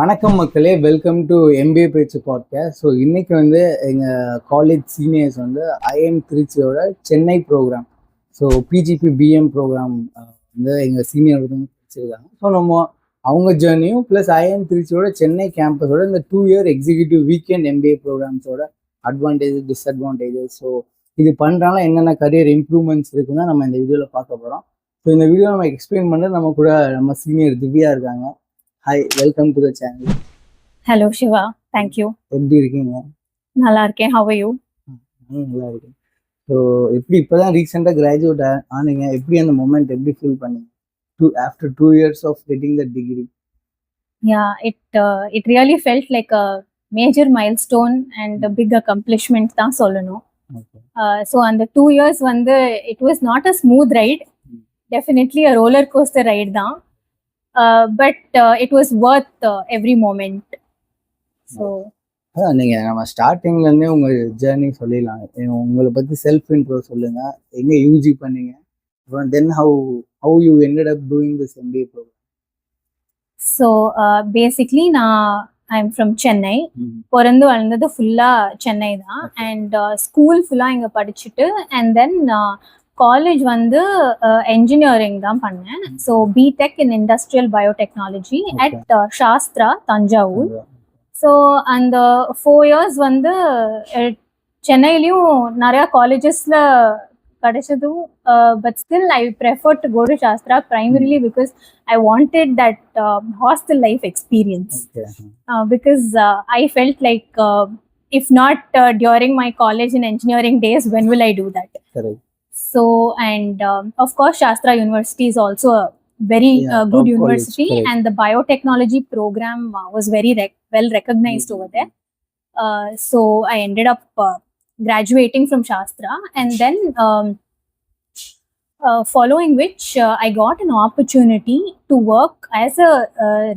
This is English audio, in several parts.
வணக்கம் மக்களே, welcome to MBA பேச்சு பாட்காஸ்ட். ஸோ இன்னைக்கு வந்து எங்கள் காலேஜ் சீனியர்ஸ் வந்து ஐஎம் திருச்சியோட Chennai program, so PGP PM program வந்து எங்கள் சீனியர் வந்து வச்சுருக்காங்க. ஸோ நம்ம அவங்க ஜேர்னியும் ப்ளஸ் ஐஎம் திருச்சியோட சென்னை கேம்பஸோட இந்த 2 இயர் எக்ஸிக்யூட்டிவ் வீக்கெண்ட் எம்பிஏ ப்ரோக்ராம்ஸோட அட்வான்டேஜஸ் டிஸ்அட்வான்டேஜஸ், ஸோ இது பண்ணுறாங்க என்னென்ன கரியர் இம்ப்ரூவ்மெண்ட்ஸ் இருக்குன்னு நம்ம இந்த வீடியோவில் பார்க்க போகிறோம். ஸோ இந்த வீடியோ நம்ம எக்ஸ்பிளைன் பண்ணது நம்ம கூட நம்ம சீனியர் திவ்யா இருக்காங்க. Hi, welcome to the channel. Hello Siva, thank you. எப்படி இருக்கீங்க? நல்லா இருக்கேன். How are you? நல்லா இருக்கேன். ஸோ எப்படி இப்போதான் ரீசெண்டாக கிராஜுவேட் ஆனீங்க, எப்படி அந்த மொமெண்ட் எப்படி ஃபீல் பண்ணீங்க after 2 years of getting the degree? Yeah, it really felt like a major milestone and a big accomplishment தான் சொல்லணும். So அந்த 2 years வந்து it was not a smooth ride, definitely a roller coaster ride தான். But it was worth every moment. So நீங்கள் நம்ம ஸ்டார்டிங்லேருந்தே உங்கள் journey சொல்லிடலாம். உங்களை பற்றி செல்ஃப் இன்ட்ரோ சொல்லுங்கள், எங்கே யூஜி பண்ணீங்க, then how you ended up doing this MBA program. So basically I'm from Chennai. பிறந்து வளர்ந்தது ஃபுல்லாக சென்னை தான். அண்ட் ஸ்கூல் ஃபுல்லாக இங்கே படிச்சுட்டு அண்ட் தென் காலேஜ் வந்து என்ஜினியரிங் தான் பண்ணேன். So BTech in industrial biotechnology at Sastra Thanjavur. So அந்த 4 years வந்து சென்னையிலையும் நிறையா காலேஜஸில் கிடைச்சதும், but still I prefer to go to Sastra primarily because I wanted that hostel life experience. Because I felt like if not during my college and engineering days, when will I do that? Correct. So and of course Shastra University is also a very good university, college, and the biotechnology program was very well recognized over there. So I ended up graduating from Shastra, and then following which I got an opportunity to work as a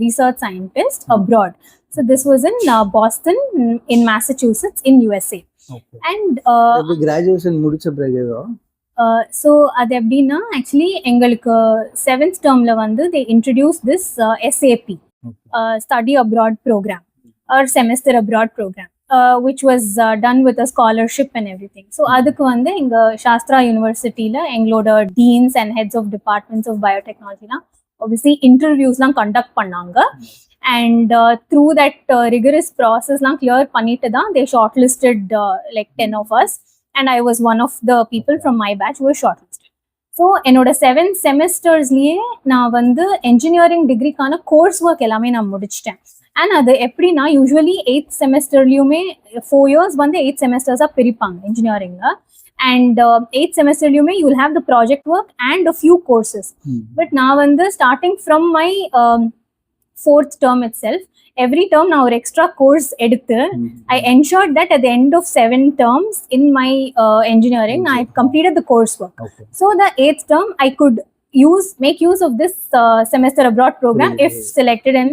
research scientist abroad. So this was in Boston in Massachusetts in USA. Okay. And graduation முடிச்ச பிறகு so அது எப்படின்னா, actually எங்களுக்கு 7th termல வந்து they introduce this SAP study abroad program or semester abroad program, which was done with a scholarship and everything. So அதுக்கு வந்து எங்கள் சாஸ்திரா யூனிவர்சிட்டியில் எங்களோட deans and heads of departments of பயோடெக்னாலஜிலாம் obviously இன்டர்வியூஸ்லாம் கண்டக்ட் பண்ணாங்க. அண்ட் த்ரூ தட் ரிகரஸ் ப்ராசஸ்லாம் clear பண்ணிட்டு தான் they shortlisted like 10 of us. And I was one of the people from my batch who was shortlisted. So என்னோட 7 செமஸ்டர்ஸ்லயே நான் வந்து engineering டிகிரிக்கான course work எல்லாமே நான் முடிச்சிட்டேன். அண்ட் அது எப்படின்னா, யூஸ்வலி 8th செமஸ்டர்லயுமே 4 years வந்து 8 செமஸ்டர்ஸாக பிரிப்பாங்க என்ஜினியரிங்ல. அண்ட் 8th செமஸ்டர்லயுமே you will have the project work and a few courses. But நான் வந்து starting from my 4th term itself, every term நான் ஒரு எக்ஸ்ட்ரா கோர்ஸ் எடுத்து I ensured that at the end of 7 terms in my engineering I completed the coursework. Okay. So the 8th term I could make use of this semester abroad program if selected and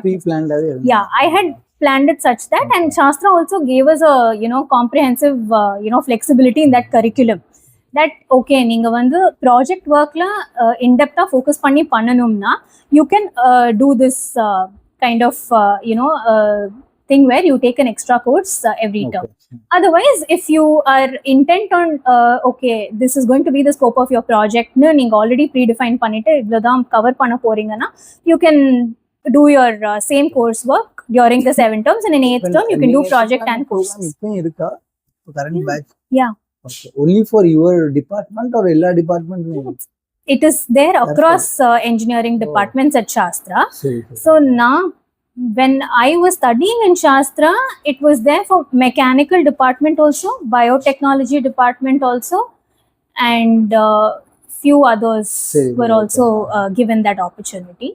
pre-planned. Yeah, I had planned it such that, and Shastra also gave us a comprehensive flexibility in that curriculum. That okay, நீங்க வந்து project ஒர்க்ல இன்டெப்தா focus பண்ணி பண்ணணும்னா you can do this kind of thing where you take an extra course every term. Otherwise, if you are intent on okay, this is going to be the scope of your project nu neenga already predefine pannite ivladha cover panna poringana, you can do your same course work during the 7 terms, and in 8th term you can do project and courses. இப்போ இருக்கா current batch? Yeah. Okay. Only for your department or ella department? It is there across engineering departments at Shastra. So now when I was studying in Shastra, it was there for mechanical department also, biotechnology department also, and few others were also given that opportunity.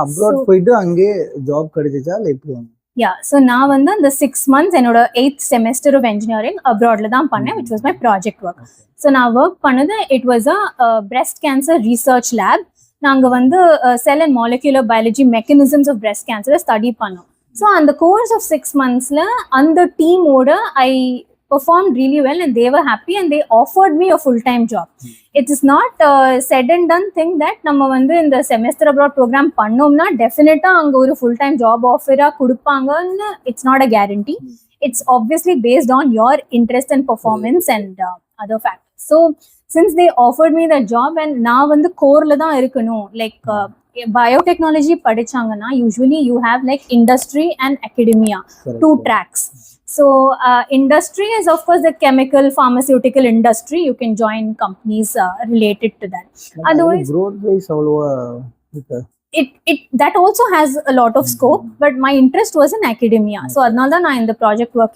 Abroad போயிட்டு அங்கே job கிடைச்சா இல்ல எப்படி? Yeah, so நான் வந்து அந்த 6 months என்னோட 8th semester of engineering abroadல தான் பண்ணேன், which was my project work. So நான் ஒர்க் பண்ணது, it was a breast cancer research lab. நாங்கள் வந்து cell and molecular biology mechanisms of breast கேன்சரை ஸ்டடி பண்ணோம். ஸோ அந்த கோர்ஸ் ஆஃப் 6 monthsல அந்த டீமோட ஐ performed really well and they were happy and they offered me a full-time job. It is not said and done thing that நம்ம வந்து இந்த semester abroad program பண்ணோம்னா டெஃபினட்டா அங்க ஒரு full-time job offer-ஆ கொடுப்பாங்கன்னு it's not a guarantee. It's obviously based on your interest and performance and other factors. So since they offered me that job and நான் வந்து கோர்ல தான் இருக்கணும், like biotechnology படிச்சாங்கன்னா usually you have like industry and academia, two tracks. So industry is of course the chemical pharmaceutical industry. You can join companies related to that. Otherwise growth wise அவ்வளவா it that also has a lot of scope, but my interest was in academia. So adnala da na in the project work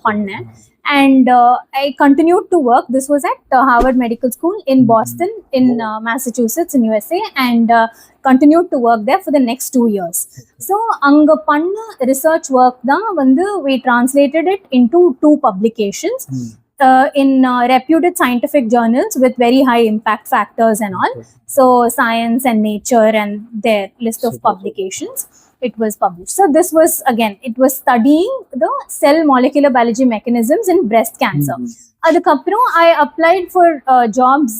pannen, and I continued to work. This was at Harvard Medical School in Boston in Massachusetts in USA, and continued to work there for the next 2 years. So anga panna research work da vandu we translated it into 2 publications in reputed scientific journals with very high impact factors and all. So Science and Nature and their list of publications, it was published. So this was, again, it was studying the cell molecular biology mechanisms in breast cancer. Adukapram I applied for jobs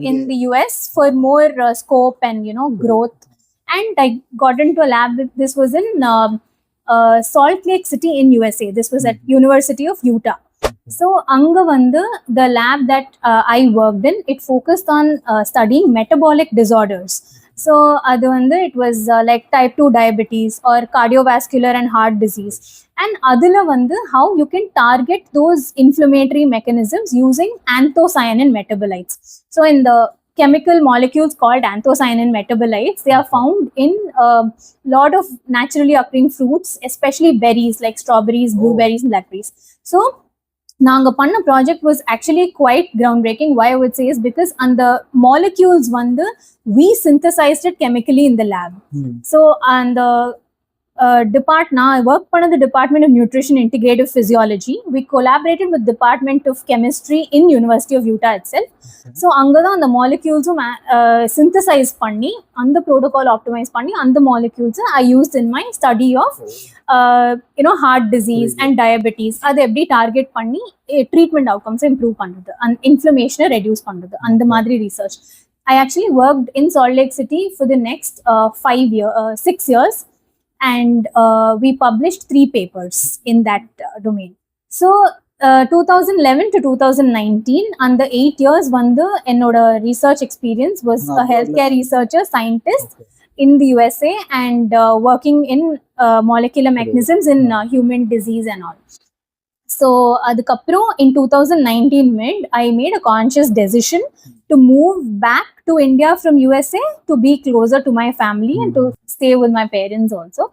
in the US for more scope and growth, and I got into a lab. This was in Salt Lake City in USA. This was at University of Utah. So anga vandu the lab that I worked in, it focused on studying metabolic disorders. So adu vandu it was like type 2 diabetes or cardiovascular and heart disease, and adula vandu how you can target those inflammatory mechanisms using anthocyanin metabolites. So in the chemical molecules called anthocyanin metabolites, they are found in a lot of naturally occurring fruits, especially berries like strawberries, blueberries and blackberries. So நாங்க பண்ண project was actually quite groundbreaking. Why I would say is because அந்த molecules வந்து we synthesized it chemically in the lab. So அந்த நான் work பண்ணது Department of Nutrition Integrative Physiology. We collaborated with Department of Chemistry in University of Utah itself. So அங்கதான் அந்த molecules synthesize பண்ணி அந்த protocol optimize பண்ணி அந்த molecules I used in my study of heart disease and diabetes. அது எப்படி target பண்ணி treatment outcomes improve பண்றது and inflammation reduce பண்றது அந்த மாதிரி research. I actually worked in Salt Lake City for the next 6 years. And we published 3 papers in that domain. So 2011 to 2019 and the 8 years vandu ennoda research experience was a healthcare researcher scientist in the USA and working in molecular mechanisms in human disease and all. So adukaprom in 2019 mid I made a conscious decision to move back to India from USA to be closer to my family and to stay with my parents also.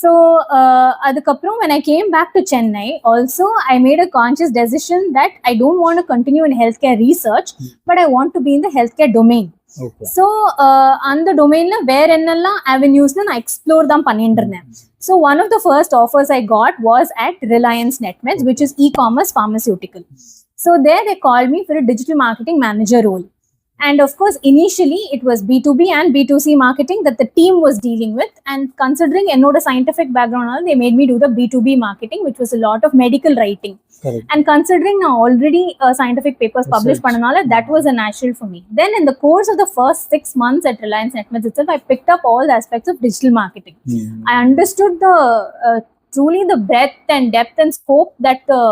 So adukaprom when I came back to Chennai also I made a conscious decision that I don't want to continue in healthcare research, but I want to be in the healthcare domain. Okay. So on the domain la where ennalla avenues na explore dhaan pannindren. So one of the first offers I got was at Reliance Netmeds, which is e-commerce pharmaceutical. So there they called me for a digital marketing manager role. And of course, initially it was B2B and B2C marketing that the team was dealing with. And considering a scientific background, they made me do the B2B marketing, which was a lot of medical writing. Correct. And considering now already scientific papers published, that was a natural for me. Then in the course of the first 6 months at Reliance Netmeds itself, I picked up all the aspects of digital marketing. I understood the truly the breadth and depth and scope that the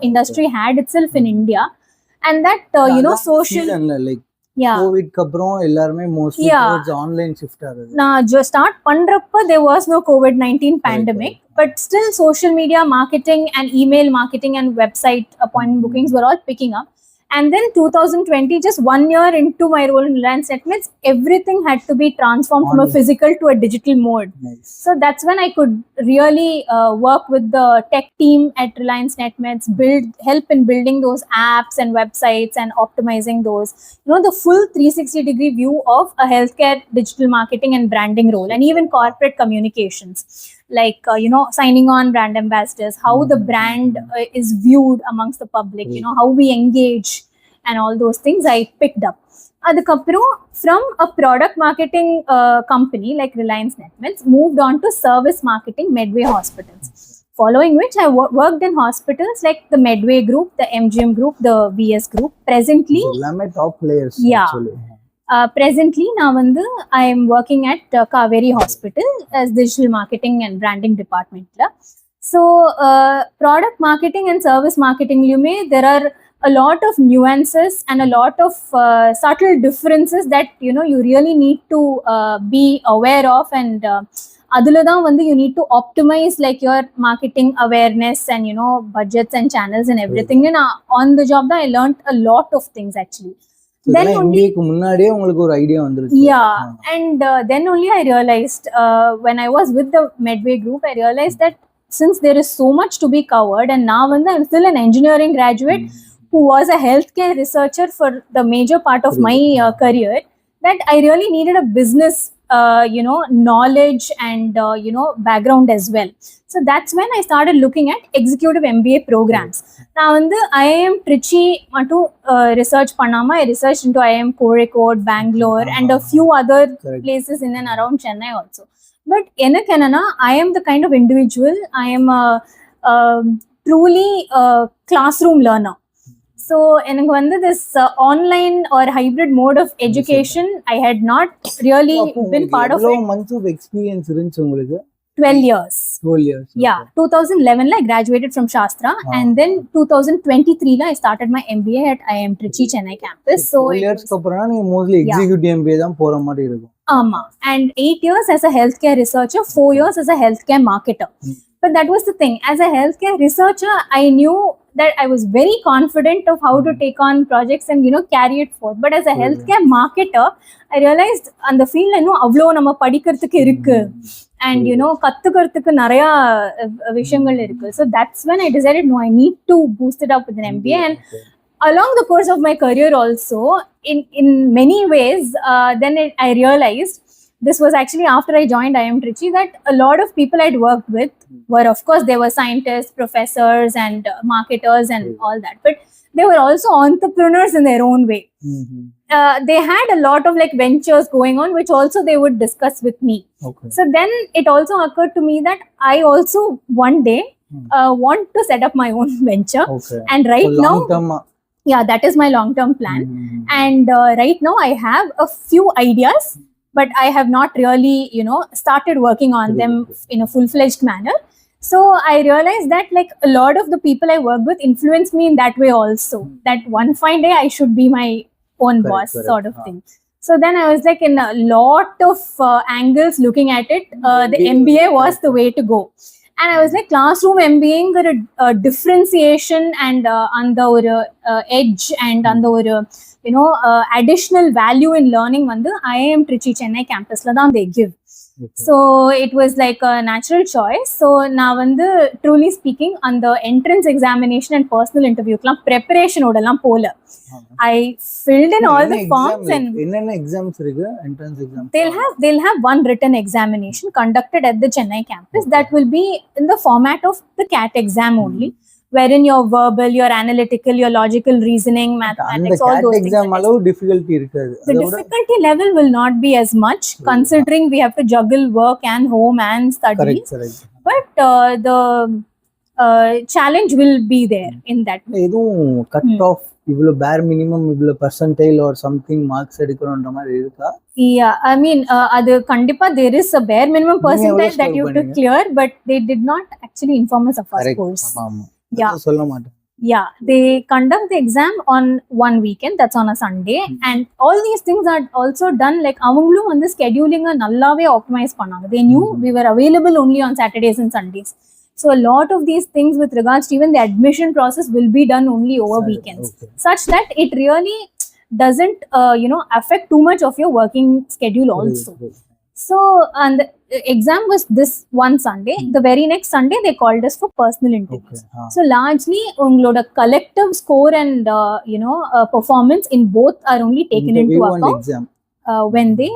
industry had itself in India. And that social like COVID kaprom ellarume mostly towards online shift ஆகுது. நான் start பண்றப்ப there was no COVID-19 pandemic, but still social media marketing and email marketing and website appointment bookings were all picking up. And then 2020, just 1 year into my role in Reliance Netmeds, everything had to be transformed from a physical to a digital mode. Nice. So that's when I could really work with the tech team at Reliance Netmeds, help in building those apps and websites and optimizing those, the full 360-degree view of a healthcare digital marketing and branding role, and even corporate communications. Like signing on brand ambassadors, how the brand is viewed amongst the public, how we engage and all those things I picked up. Adukaprom from a product marketing company like Reliance Netmeds moved on to service marketing Medway Hospitals. Following which, I worked in hospitals like the Medway Group, the MGM Group, the VS Group. Presently, எல்லாமே top players Yeah. Actually. presently நான் வந்து I am working at Kaveri Hospital as digital marketing and branding department la. So product marketing and service marketing லுமே there are a lot of nuances and a lot of subtle differences that you really need to be aware of, and adula தான் வந்து you need to optimize like your marketing awareness and budgets and channels and everything. And on the job தான் I learned a lot of things actually. then only MBA க்கு முன்னாடியே உங்களுக்கு ஒரு idea வந்துருச்சு. Yeah, and then only I realized when I was with the Medway Group, I realized that since there is so much to be covered, and now I'm still an engineering graduate who was a healthcare researcher for the major part of my career, that I really needed a business knowledge and background as well. So that's when I started looking at executive MBA programs. Now வந்து IIM Trichy மட்டும் research பண்ணாம I researched into IIM Kozhikode, Bangalore and a few other places in and around Chennai also. But எனக்கு என்னன்னா I am the kind of individual, I am a truly classroom learner. So எனக்கு வந்து this online or hybrid mode of education I had not really been part of it. எவ்வளவு months of experience இருந்துச்சு உங்களுக்கு? 12 years. 12 years. Yeah, 2011 I graduated from Shastra, and then 2023 I started my MBA at IIM Trichy Chennai campus. So 12 years அப்புறம்னா நீங்க mostly executive MBA தான் போற மாதிரி இருக்கும். ஆமா, and 8 years as a healthcare researcher, 4 years as a healthcare marketer. But that was the thing, as a healthcare researcher I knew that I was very confident of how to take on projects and carry it forth. But as a healthcare marketer, I realized அந்த ஃபீல்ட்ல இன்னும் அவ்வளோ நம்ம படிக்கிறதுக்கு இருக்கு, and கத்துக்கிறதுக்கு நிறைய விஷயங்கள் இருக்கு. So that's when I decided no, I need to boost it up with an MBA. And along the course of my career also, in many ways, then I realized this was actually after I joined IIM Trichy that a lot of people I'd worked with were, of course, they were scientists, professors, and marketers and all that, but they were also entrepreneurs in their own way. They had a lot of like ventures going on, which also they would discuss with me. Okay. So then it also occurred to me that I also one day want to set up my own venture. Okay. And right So now, long term, yeah, that is my long-term plan. And right now I have a few ideas, but I have not really, started working on them in a full-fledged manner. So I realized that like a lot of the people I work with influence me in that way also. That one fine day I should be my own boss, sort of thing. So then I was like in a lot of angles looking at it. The MBA was the way to go. And I was like, classroom MBA differentiation and on the edge and on the additional value in learning vandu IIM Trichy Chennai campus la dhaan they give. Okay. So it was like a natural choice. So na vandu truly speaking on the entrance examination and personal interview kla preparation odalam pola. I filled in all the forms and என்னென்ன exams இருக்கு? Entrance exam. They'll have one written examination conducted at the Chennai campus that will be in the format of the CAT exam only, wherein your verbal, your analytical, your logical reasoning, mathematics, all those things. exam அளவு difficulty இருக்காது. The difficulty level will not be as much, considering we have to juggle work and home and studies. Correct. But the challenge will be there in that. எதுவும் cut off இவ்வளவு bare minimum இவ்வளவு percentile or something marks எடுக்கணும்ன்ற மாதிரி இருக்கா? Yeah, I mean அது கண்டிப்பா there is a bare minimum percentage that you have to clear, but they did not actually inform us of our scores. Yeah, சொல்ல மாட்டேன். Yeah, they conduct the exam on one weekend, that's on a Sunday, and all these things are also done like avungalum வந்து scheduling நல்லாவே optimize பண்ணாங்க. They knew we were available only on Saturdays and Sundays. So a lot of these things with regards to even the admission process will be done only over weekends, such that it really doesn't affect too much of your working schedule also. So and the exam was this one Sunday. The very next Sunday they called us for personal interviews. So largely ungaloda collective score and performance in both are only taken into account when they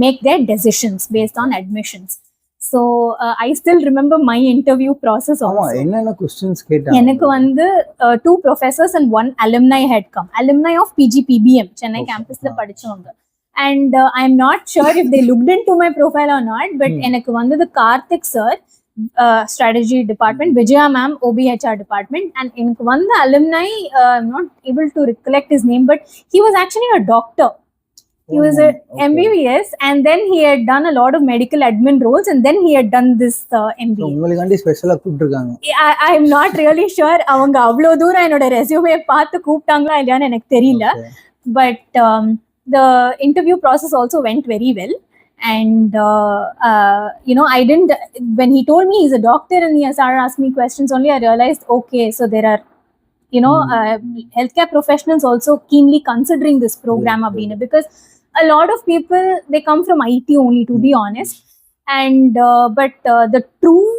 make their decisions based on admissions. So I still remember my interview process also. என்னென்ன questions கேட்டாங்க? எனக்கு வந்து two professors and one alumni had come. Alumni of PGPBM Chennai campus la படிச்சவங்க. And I'm not sure if they looked into my profile or not, but எனக்கு வந்து the Karthik sir, strategy department, Vijaya ma'am, OBHR department, and in one the alumni, I'm not able to recollect his name, but he was actually a doctor. He was a MBBS, and then he had done a lot of medical admin roles, and then he had done this MBA. உங்களுக்காண்டி ஸ்பெஷலா கூப்பிட்டுருக்காங்க. I'm not really sure அவங்க அவ்வளோ தூரம் என்னோட resume பார்த்து கூப்பிட்டாங்களா இல்லையான்னு எனக்கு தெரியல. But the interview process also went very well. And I didn't, when he told me he's a doctor and he started asking me questions only, I realized, okay, so there are healthcare professionals also keenly considering this program abhina, because a lot of people, they come from IT only, to be honest. And but the true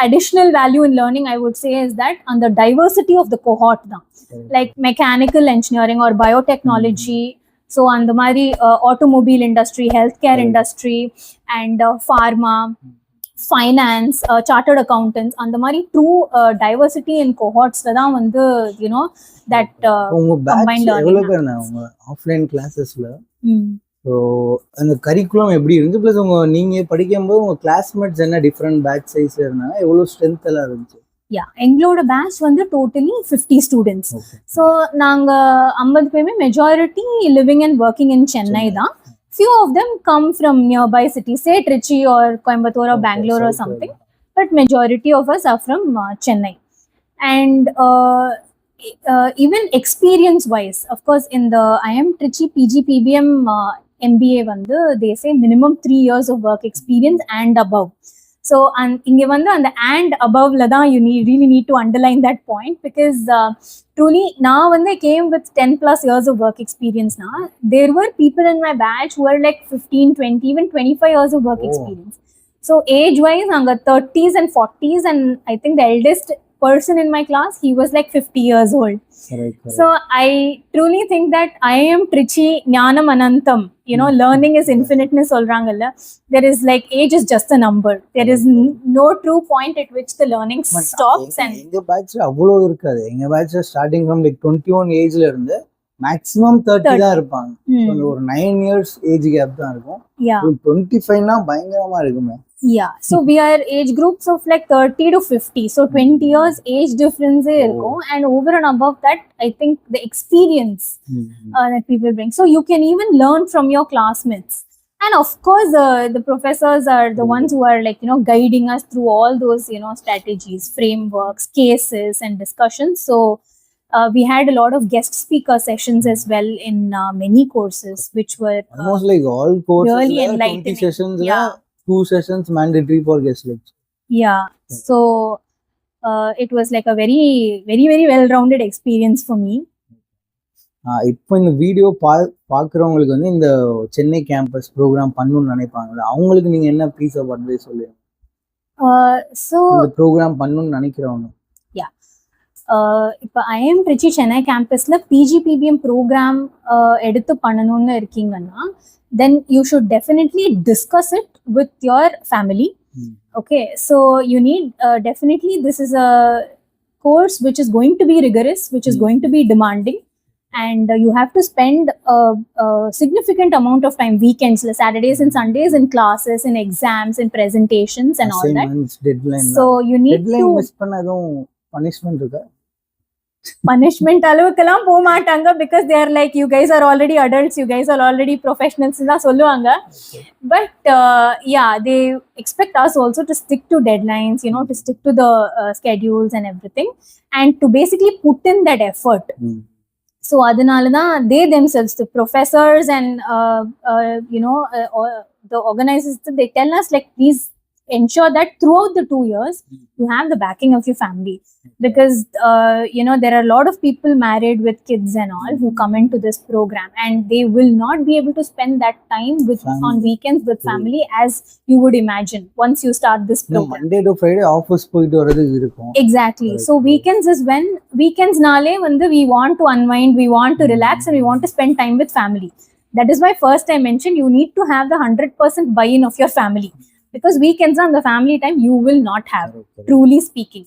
additional value in learning, I would say, is that on the diversity of the cohort now, like mechanical engineering or biotechnology, so on the mari automobile industry, healthcare industry, and pharma, finance, chartered accountants, and the mari true diversity in cohorts la dhaan vandu that combined learning. எவ்வளவு பேர் உங்க offline கிளாसेसல so அந்த curriculum எப்படி இருந்து, plus நீங்க படிக்கும்போது உங்க classmates என்ன டிஃப்ரெண்ட் பேட்ச் சைஸ்ல இருந்தாங்க, எவ்வளவு ஸ்ட்ரென்த் எல்லாம் இருந்துச்சு? எங்களோட பேட்ச் வந்து டோட்டலி 50 ஸ்டூடெண்ட்ஸ். ஸோ நாங்க 50 பேருமே majority living and working in Chennai தான். Few of them come from nearby cities, say Trichy or Coimbatore or Bangalore or something, but majority of us are from Chennai. And even experience wise, of course, in the IIM Trichy PG PBM MBA vandu, they say minimum 3 years of work experience and above. So inge vandu and above la da you really need to underline that point, because truly now when I came with 10 plus years of work experience, now there were people in my batch who were like 15, 20, even 25 years of work experience. So age wise anga 30s and 40s, and I think the eldest person in my class, he was like 50 years old. Correct. So I truly think that I am Trichy Jnanam Anantam, learning is infinite nu solrangalla. There is like age is just a number. There is no true point at which the learning stops. And எங்க batch அவ்வளோ இருக்காது. எங்க batch starting from like 21 ஏஜ்ல இருந்து maximum 30 தான் இருப்பாங்க. ஒரு 9 years age gap தான் இருக்கும். 25 னா பயங்கரமா இருக்குமே. So we are age groups of like 30 to 50, so 20 years age difference irukkum. And over and above that, I think the experience that people bring, so you can even learn from your classmates. And of course the professors are the ones who are like guiding us through all those strategies, frameworks, cases and discussions. So we had a lot of guest speaker sessions as well in many courses, which were almost like all courses really enlightening. 20 sessions 2 sessions mandatory for guest lecture. So it was like a very very very well rounded experience for me. இப்போ இந்த video பார்க்குறவங்களுக்கு வந்து இந்த Chennai campus program பண்ணணும்னு நினைப்பாங்கல்ல, அவங்களுக்கு நீங்க என்ன piece of advice சொல்லுவீங்க? So இந்த ப்ரோக்ராம் பண்ணணும்னு நினைக்கிறவங்க, இப்போ IIM Trichy சென்னை கேம்பஸ்ல PGPBM ப்ரோக்ராம் எடுத்து பண்ணணும்னு இருக்கீங்கன்னா, then you should definitely discuss it with your family. Okay, so you need definitely, this is a course which is going to be rigorous, which is going to be demanding, and you have to spend a significant amount of time, weekends, Saturdays and Sundays, in classes, in exams, in presentations and all that. Deadline. So you need deadline to miss பண்ண எதுவும் punishment இருக்கா? punishment அளவுக்குலாம் போக மாட்டாங்க, because they are like, you guys are already adults, you guys are already professionals தான் சொல்லுவாங்க. But they expect us also to stick to deadlines, to stick to the schedules and everything, and to basically put in that effort. So அதனால தான் they themselves, the professors and the organizers, they tell us like, please ensure that throughout the 2 years you have the backing of your family, because there are a lot of people married with kids and all who come into this program, and they will not be able to spend that time on weekends with family as you would imagine once you start this program. Monday to Friday office போயிட்டு வரது இருக்கும். Exactly. So weekends is when weekends-naale வந்து we want to unwind, we want to relax, and we want to spend time with family. That is why first I mentioned you need to have the 100% buy-in of your family, because weekends on the family time you will not have, truly speaking.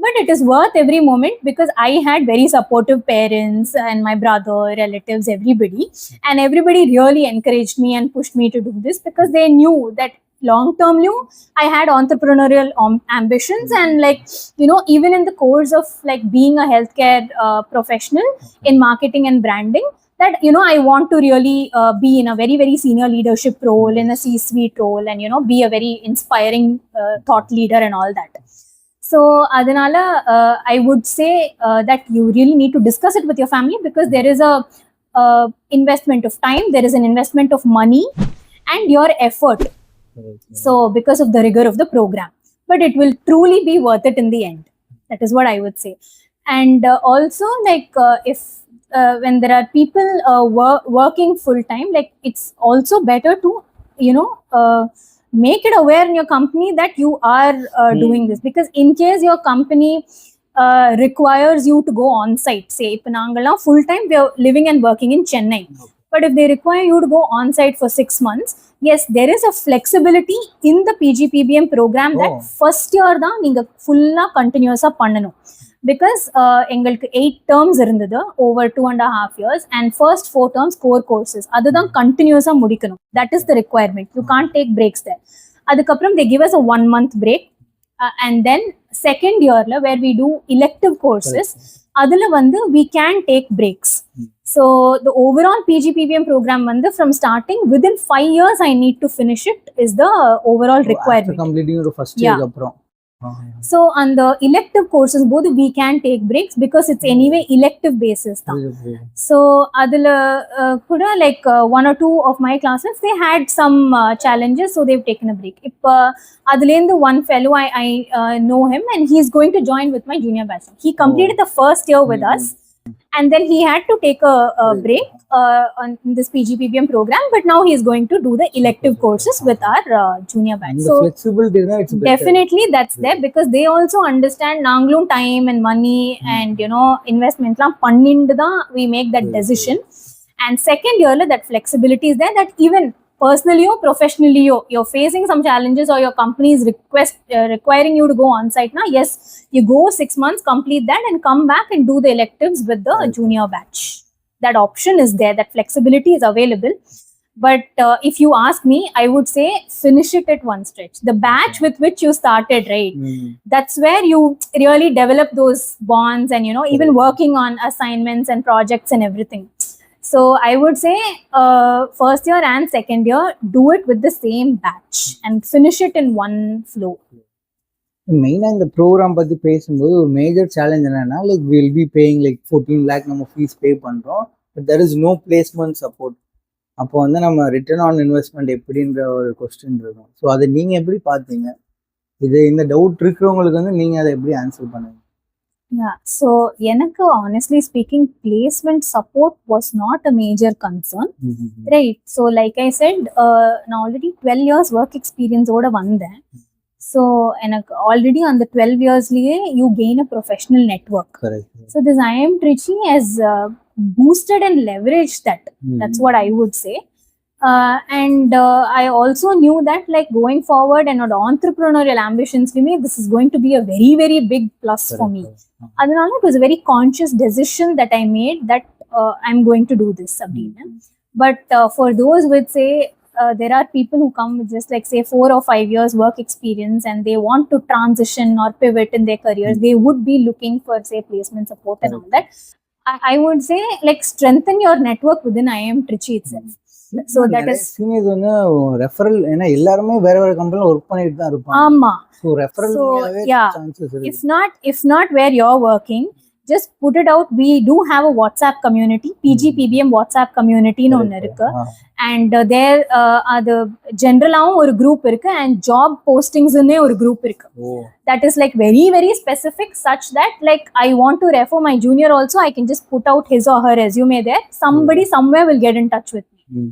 But it is worth every moment, because I had very supportive parents and my brother, relatives, everybody, and everybody really encouraged me and pushed me to do this, because they knew that long term I had entrepreneurial ambitions, and like even in the course of like being a healthcare professional in marketing and branding, that I want to really be in a very very senior leadership role, in a C-suite role, and be a very inspiring thought leader and all that. So adanala I would say that you really need to discuss it with your family, because there is a investment of time, there is an investment of money and your effort. So because of the rigor of the program, but it will truly be worth it in the end. That is what I would say. And also like if when there are people working full time, like it's also better to make it aware in your company that you are doing this, because in case your company requires you to go on site, say if naangala full time we are living and working in Chennai, but if they require you to go on site for 6 months, yes, there is a flexibility in the PGPBM program that first year da neenga full continuous pananum, because எங்களுக்கு 8 terms இருந்தது over 2.5 years, and first 4 terms core courses அதுதான் continuous முடிக்கணும். That is the requirement. You can't take breaks there. அதுக்கப்புறம் they give us a 1 month break, and then second year where we do elective courses, அதுல வந்து we can take breaks. So the overall PGPBM program வந்து from starting within 5 years I need to finish it is the overall requirement. After completing your first year அப்புறம். So on the elective courses both we can take breaks, because it's anyway elective basis tha. So adula kuda like 1 or 2 of my classes they had some challenges, so they've taken a break. If adulende one fellow I know him, and he's going to join with my junior batch. He completed the first year with us, and then he had to take a break on this PGPBM program, but now he's going to do the elective courses with our junior batch. So flexibility it's better. Definitely that's there, because they also understand nangalum time and money and investment la pannindu da we make that decision. And second year that flexibility is there, that even personally or professionally you're facing some challenges, or your company is requiring you to go on site now, yes, you go 6 months, complete that, and come back and do the electives with the junior batch. That option is there, that flexibility is available. But if you ask me, I would say finish it at one stretch. The batch with which you started, right? That's where you really develop those bonds, and even working on assignments and projects and everything. So I would say first year and second year, do it with the same batch and finish it in one flow. மெயினா இந்த program பத்தி பேசும்போது ஒரு major challenge என்னன்னா, like will be paying like 14 lakh நம்ம fees pay பண்றோம், but there is no placement support. அப்போ வந்து நம்ம ரிட்டர்ன் ஆன் இன்வெஸ்ட்மெண்ட் எப்படின்ற ஒரு கொஸ்டின் இருக்கும். ஸோ அதை நீங்க எப்படி பார்த்தீங்க? இது இந்த டவுட் இருக்கிறவங்களுக்கு வந்து நீங்க அதை எப்படி ஆன்சர் பண்ணுங்க? Yeah, so எனக்கு honestly speaking, placement support was not a major concern, right? So like I said, நான் already 12 years work experience ஓட வந்தேன். So எனக்கு already on the 12 years liye you gain a professional network. Correct. So this IIM Trichy has boosted and leveraged that. That's what I would say. And I also knew that like going forward and on entrepreneurial ambitions for me, this is going to be a very very big plus for me. Adanal it was a very conscious decision that I made that I'm going to do this, Sabrina. But for those with say there are people who come with just like say 4 or 5 years work experience, and they want to transition or pivot in their careers, they would be looking for say placement support and all that. I would say like strengthen your network within IIM Trichy itself. So that is seniors வந்து referral, ஏன்னா எல்லாரும் வேற வேற கம்பெனில work பண்ணிட்டு தான் இருப்பாங்க. ஆமா. சோ ரெஃபரல் சான்சஸ் இருக்கு. If not where you're working, just put it out. We do have a WhatsApp community, PGPBM WhatsApp community nu onnu irukku, and there the general ஒரு group irukku, and job postings னே ஒரு group irukku. That is like very very specific, such that like I want to refer my junior also, I can just put out his or her resume there. Somebody somewhere will get in touch with me.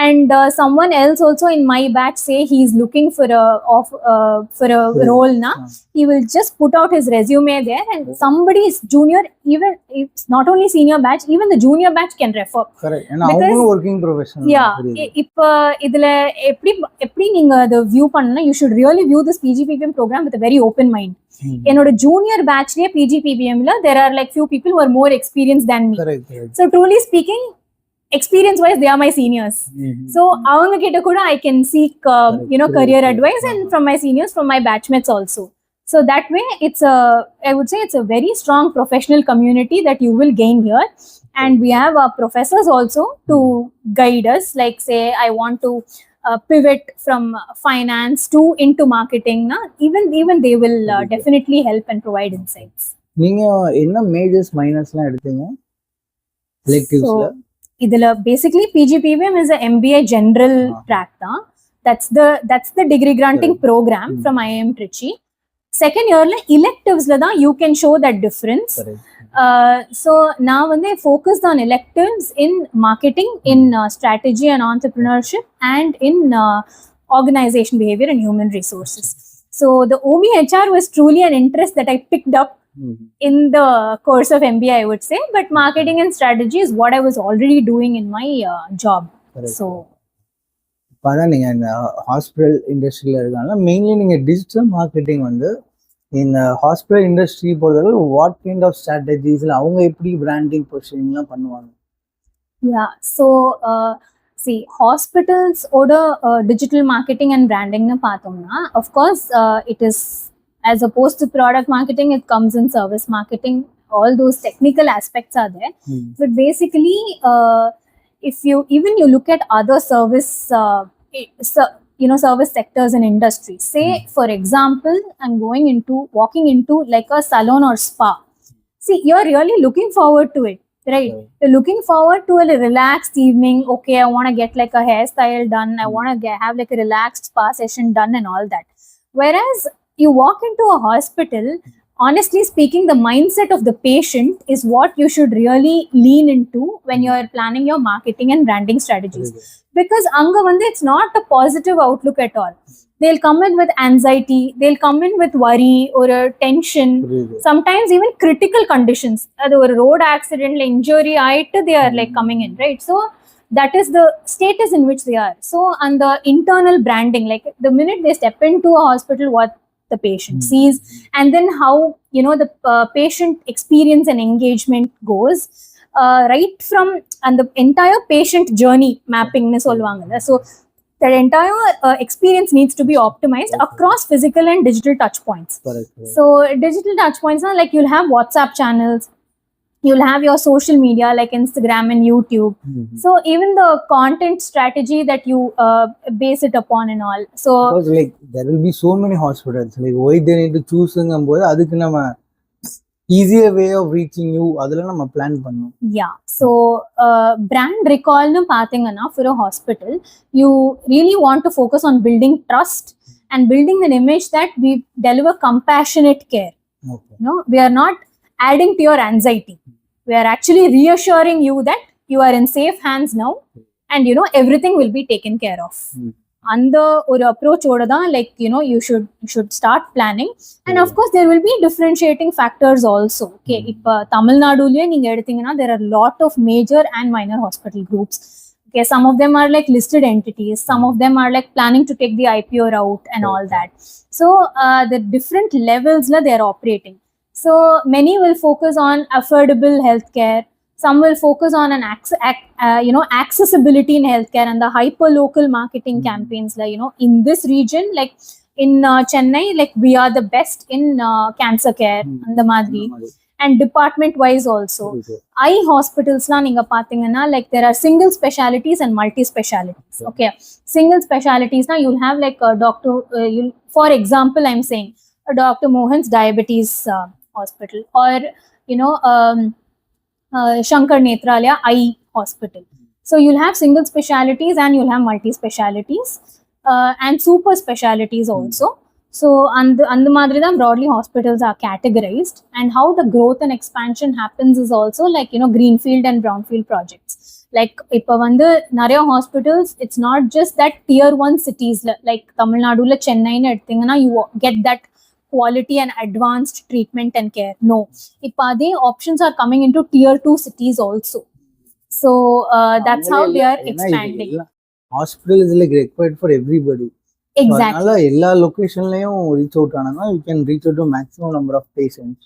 And someone else also in my batch say he's looking for a role na, he will just put out his resume there, and somebody is junior, even it's not only senior batch, even the junior batch can refer. Correct. And அவங்களும் working professional. Yeah, இப்ப இதுல எப்படி நீங்க the view பண்ணா, you should really view this PGPBM program with a very open mind. என்னோட junior பேட்ச்லயே PGPBM ல there are like few people who are more experienced than me. Correct. So truly speaking, experience wise they are my seniors. So avanga kitta kuda I can seek career advice, and from my seniors, from my batchmates also. So that way I would say it's a very strong professional community that you will gain here. And we have our professors also to guide us, like say I want to pivot from finance to into marketing na, even they will definitely help and provide insights. நீங்க என்ன majors மைனஸ்லாம் எடுத்தீங்க electivesல? இதுல basically PGPVM is a MBA general track da. That's the degree granting program from IIM Trichy. Second year la electives la da you can show that difference. So now when they focused on electives in marketing, in strategy and entrepreneurship, and in organization behavior and human resources. So the OBHR was truly an interest that I picked up in the course of MBA, I would say, but marketing and strategy is what I was already doing in my job. So இப்போதான் நீங்கள் இந்த hospital இண்டஸ்ட்ரியில் இருக்காங்க, mainly நீங்கள் digital marketing வந்து இந்த hospital industry பொறுத்தவரை what kind of ஸ்ட்ராட்டஜிஸில் அவங்க எப்படி பிராண்டிங் பொசிஷனிங்லாம் பண்ணுவாங்க? So see, hospitals order digital marketing and branding na paathomna, of course it is, as opposed to product marketing, it comes in service marketing. All those technical aspects are there. But basically if you look at other service service sectors and industries, say for example I'm walking into like a salon or spa. See, you're really looking forward to it, right? You're looking forward to a relaxed evening. Okay, I want to get like a hairstyle done, I want to have like a relaxed spa session done and all that. Whereas you walk into a hospital, honestly speaking, the mindset of the patient is what you should really lean into when you're planning your marketing and branding strategies. Because anga vande it's not a positive outlook at all. They'll come in with anxiety, they'll come in with worry or a tension, sometimes even critical conditions. Adu or road accident la injury aayittu they are like coming in, right? So that is the status in which they are. So and the internal branding, like the minute they step into a hospital, what the patient sees, and then how the patient experience and engagement goes, right from, and the entire patient journey mapping ne solvanga. So that entire experience needs to be optimized across physical and digital touch points. So digital touch points are like you'll have WhatsApp channels, you'll have your social media like Instagram and YouTube. So even the content strategy that you base it upon and all. So because like there will be so many hospitals, like why they need to choose ngumbodhu adukku nama easier way of reaching you adula nama plan pannom. So brand recall nu pathingana for a hospital, you really want to focus on building trust and building an image that we deliver compassionate care. We are not adding to your anxiety. We are actually reassuring you that you are in safe hands now, and everything will be taken care of. And the approach oda da, like you should start planning. And of course there will be differentiating factors also. Okay, ipa Tamil Nadu liye neenga eduthinga there are lot of major and minor hospital groups. Okay, some of them are like listed entities, some of them are like planning to take the IPO route and all that. So the different levels la they are operating. So many will focus on affordable healthcare, some will focus on an accessibility in healthcare and the hyper local marketing campaigns, like in this region, like in Chennai, like we are the best in cancer care and the madri. And department wise also, eye hospitals la neenga pathingana, like there are single specialties and multi specialties. Okay, single specialties na you'll have like a doctor, for example I'm saying a Dr. Mohan's diabetes hospital, or Shankar Nethralaya eye hospital. So you'll have single specialties and you'll have multi specialties and super specialties also. So and the madri da broadly hospitals are categorized, and how the growth and expansion happens is also like greenfield and brownfield projects. Like ipa vandu nariya hospitals, it's not just that tier 1 cities like Tamil Nadu la Chennai nu eduthinga you get that quality and advanced treatment and care. No, ipa the options are coming into tier 2 cities also. So that's how they are expanding. Hospital is like required for everybody. Exactly. So ella location layum reach out ananga you can reach out to maximum number of patients.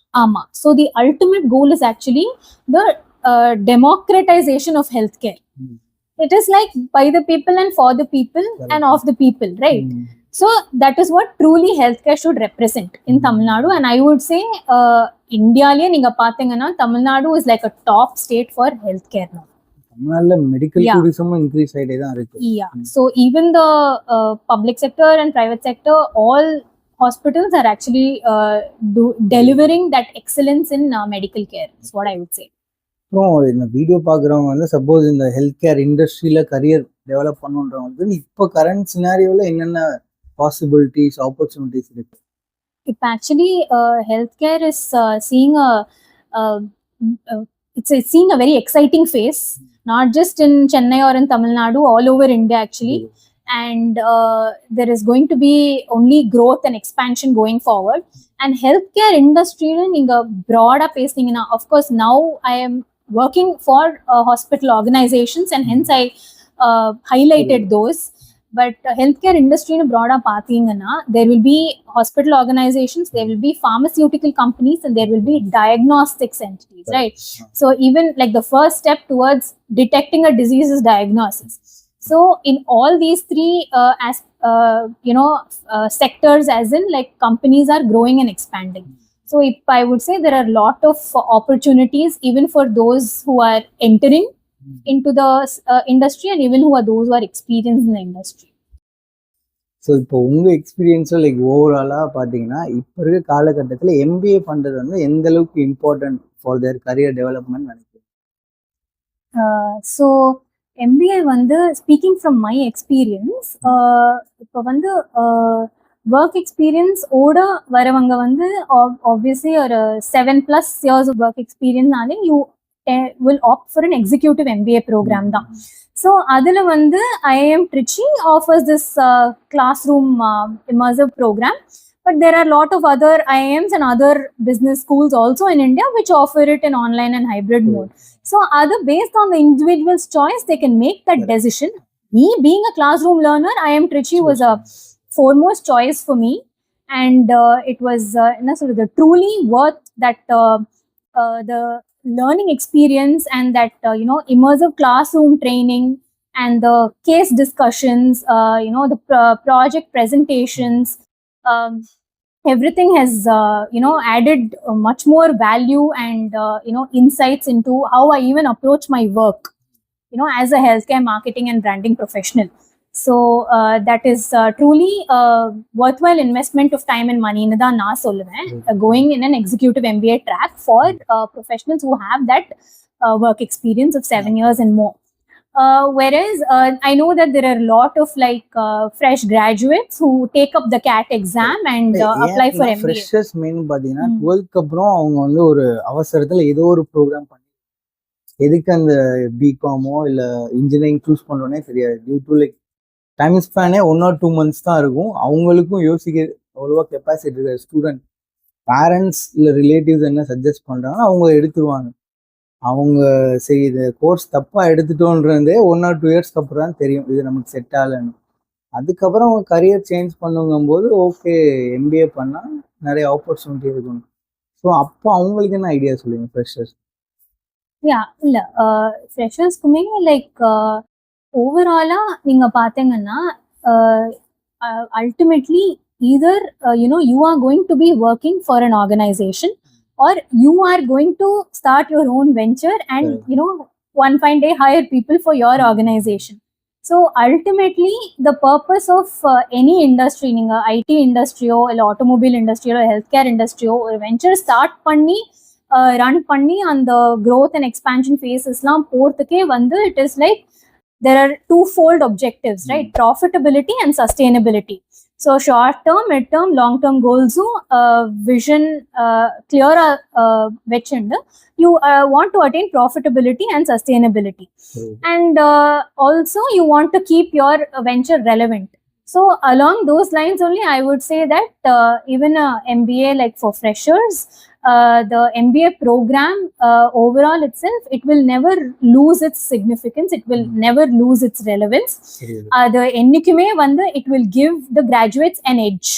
So the ultimate goal is actually the democratization of healthcare. It is like by the people and for the people and of the people, right? So that is what truly healthcare should represent in Tamil Nadu. And I would say India liye neenga pathina Tamil Nadu is like a top state for healthcare now. Tamil medical tourism increase aide dhaan irukku. Yeah. So even the public sector and private sector, all hospitals are actually delivering that excellence in medical care. That's what I would say. அப்புறம் இந்த video பார்க்குறவங்க வந்து suppose இந்த health care இண்டஸ்ட்ரியில் career develop பண்ணுன்றவங்க வந்து இப்போ current சினாரியோவில் என்னென்ன possibilities opportunities இருக்கு? இப்போ actually healthcare is seeing it's seeing a very exciting phase, not just in Chennai or in Tamil Nadu, all over India actually. And there is going to be only growth and expansion going forward. And healthcare industry neenga broader pesningna, of course now I am working for hospital organizations and hence I highlighted those. But healthcare industry in broader pathingana, there will be hospital organizations, there will be pharmaceutical companies, and there will be diagnostics entities, right? So even like the first step towards detecting a disease is diagnosis. So in all these three sectors, as in like companies are growing and expanding. So if I would say there are a lot of opportunities even for those who are entering into the industry and even who are those who are experienced in the industry. So இப்போ உங்கள் எக்ஸ்பீரியன்ஸில் like ஓவராலாக பார்த்தீங்கன்னா இப்போ இருக்க காலகட்டத்தில் MBA பண்ணுறது வந்து எந்த அளவுக்கு important for their career development நினைக்கிறேன்? ஸோ MBA வந்து ஸ்பீக்கிங் ஃப்ரம் மை எக்ஸ்பீரியன்ஸ், இப்போ வந்து ஒர்க் எக்ஸ்பீரியன்ஸ் ஓட வரவங்க வந்து ஆப்வியஸ்லி ஒரு 7+ years of work experience-நாலே you will opt for an executive MBA program தான். So அதில் வந்து IIM Trichy offers this classroom immersive program, but there are a lot of other IIMs and other business schools also in India which offer it in online and hybrid mode. So other based on the individual's choice, they can make that decision. Me being a classroom learner, IIM Trichy was a foremost choice for me, and it was sort of the truly worth that the learning experience and that immersive classroom training and the case discussions, the project presentations, everything has added much more value and insights into how I even approach my work as a healthcare marketing and branding professional. So that is truly a worthwhile investment of time and money nu dhaan na solluven, going in an executive MBA track for professionals who have that work experience of 7 years and more. Whereas I know that there are a lot of fresh graduates who take up the CAT exam and apply for MBA. Freshers mean பாத்தீங்கன்னா 12th அப்புறம் அவங்க வந்து ஒரு அவசரத்துல ஏதோ ஒரு program பண்ணி எதுக்கு அந்த பிகாமோ இல்ல இன்ஜினியரிங் சூஸ் பண்றோன்னே தெரியாது. டியூ டு லைக் டைம் ஸ்பேனே 1 or 2 months தான் இருக்கும். அவங்களுக்கும் யோசிக்க அவ்வளோவா கெப்பாசிட்டி இருக்காது. ஸ்டூடெண்ட் பேரண்ட்ஸ் இல்லை ரிலேட்டிவ்ஸ் என்ன சஜஸ்ட் பண்ணுறாங்கன்னா அவங்க எடுத்துருவாங்க. அவங்க சரி இது கோர்ஸ் தப்பாக எடுத்துட்டோன்றதே 1 or 2 years அப்புறம் தான் தெரியும் இது நமக்கு செட் ஆகலைன்னு. அதுக்கப்புறம் அவங்க கரியர் சேஞ்ச் பண்ணுங்கும்போது ஓகே MBA பண்ணால் நிறைய ஆப்பர்ச்சுனிட்டி இருக்கும். ஸோ அப்போ அவங்களுக்கு என்ன ஐடியா சொல்லுங்க ஃப்ரெஷர்ஸ்? இல்லை ஃப்ரெஷர்ஸ்க்குமே ஓவராலா நீங்க பாத்தீங்கன்னா ultimately either you are going to be working for an organization or you are going to start your own venture and one fine day hire people for your organization. So ultimately the purpose of any industry, ninga IT industry or automobile industry or healthcare industry or venture start panni run panni and the growth and expansion phases la porthuke vandu it is like there are twofold objectives, right? Profitability and sustainability. So short term, mid term, long term goals vision clear vechundu you want to attain profitability and sustainability. And also you want to keep your venture relevant. So along those lines only I would say that even a MBA like for freshers, the MBA program overall itself, it will never lose its significance, it will never lose its relevance. The enikume vandu it will give the graduates an edge.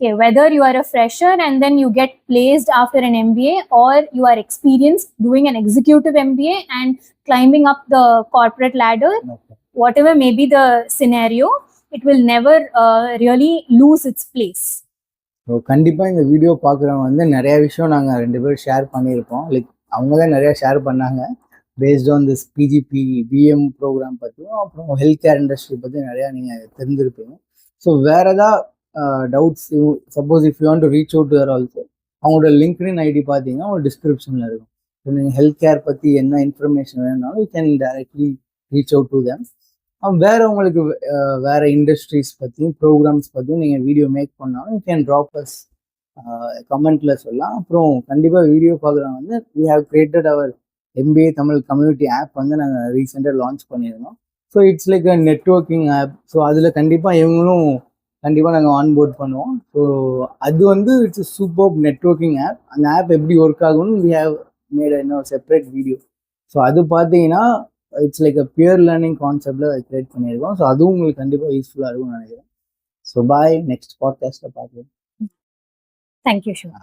Okay, whether you are a fresher and then you get placed after an MBA, or you are experienced doing an executive MBA and climbing up the corporate ladder, Okay. whatever may be the scenario, it will never really lose its place. So கண்டிப்பாக இந்த video பார்க்குறவங்க வந்து நிறைய விஷயம் நாங்கள் 2 பேரும் share பண்ணியிருப்போம். Like அவங்க தான் நிறையா ஷேர் பண்ணாங்க based on this PGP PM program பற்றியும், அப்புறம் ஹெல்த் கேர் இண்டஸ்ட்ரி பற்றி நிறையா நீங்கள் தெரிஞ்சிருப்பீங்க. ஸோ வேறு ஏதாவது doubts, suppose if you want to reach out to also, அவங்களோட லிங்க்டின் ஐடி பார்த்தீங்கன்னா அவங்க டிஸ்கிரிப்ஷனில் இருக்கும். ஸோ நீங்கள் ஹெல்த் கேர் பற்றி என்ன இன்ஃபர்மேஷன் வேணும்னாலும் you can directly reach out to them. வேறு உங்களுக்கு வேறு இண்டஸ்ட்ரீஸ் பற்றியும் ப்ரோக்ராம்ஸ் பற்றியும் நீங்கள் வீடியோ மேக் பண்ணாலும் யூ கேன் ட்ராப் அஸ் கமெண்ட்டில் சொல்லலாம். அப்புறம் கண்டிப்பாக வீடியோ பார்க்குறவங்க வந்து we have created our MBA Tamil community app வந்து நாங்கள் ரீசெண்டாக லான்ச் பண்ணியிருந்தோம். So it's like a networking app. ஸோ அதில் கண்டிப்பாக இவங்களும் கண்டிப்பாக நாங்கள் ஆன்போர்ட் பண்ணுவோம். ஸோ அது வந்து இட்ஸ் சூப்பர் நெட்வொர்க்கிங் ஆப். அந்த ஆப் எப்படி ஒர்க் ஆகும்னு வி ஹேவ் மேட் இன்னொரு செப்பரேட் வீடியோ. ஸோ அது பார்த்தீங்கன்னா it's like a peer learning கான்செப்டில் கிரியேட் பண்ணியிருக்கோம். ஸோ அதுவும் உங்களுக்கு கண்டிப்பாக யூஸ்ஃபுல்லாக இருக்கும்னு நினைக்கிறேன். ஸோ பாய், நெக்ஸ்ட் பாட்காஸ்ட்டில் பார்க்கலாம். Thank you, Shiva.